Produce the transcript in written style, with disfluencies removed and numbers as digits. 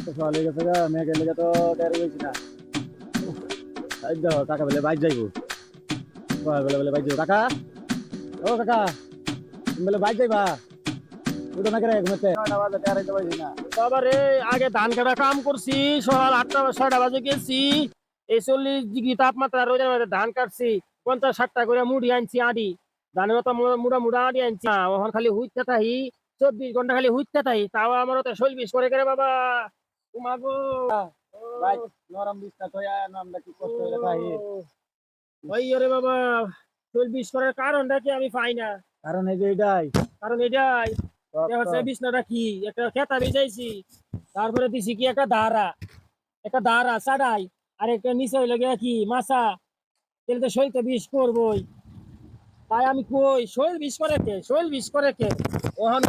তো চলে গেছে গা মেয়ে গেলে তো ডের গেছি না তাই দাও কাকা বলে বাইক যাইবো বলে বলে বাইক যাইবো কাকা ও কাকা তুমি বলে বাইক যাইবা উঠো না করে ঘুমাতে 9টা বাজে ডের আইতে পারছি না বাবা রে, আগে ধান কাটা কাম করছি, সকাল 8টা 6টা বাজে গেছি। এই 40 ডিগ্রি তাপমাত্রা রোদের মধ্যে ধান কাটছি, 50-60টা করে মুড়ি আনছি আড়ি। ধানের মতো মুড়া মুড়া আড়ি আনছি না, ওখান খালি হুইতে থাকি, 24 ঘন্টা খালি হুইতে থাকি, তাও আমার ওতে শৈল বিষ করে করে বাবা। তোমাগো বাইক নরম বিছনা থইয়া আমরা কি কষ্ট হইলে তাই ওই রে বাবা, শৈল বিষ করার কারণটা কি আমি পাই না। কারণ এই যে এটাই কারণ এটাই হচ্ছে বিছনাটা কি একটা খেতা ভিজাইছি, তারপরে দিছি কি একটা দাঁড়া চাটাই, আর একটা নিচে হইলো গিয়া কি মাছা, তাহলে তো শরীর তো বিষ করবোই। তাই আমি কই শরীর বিষ করে কে, শরীর বিষ করে কে ওখান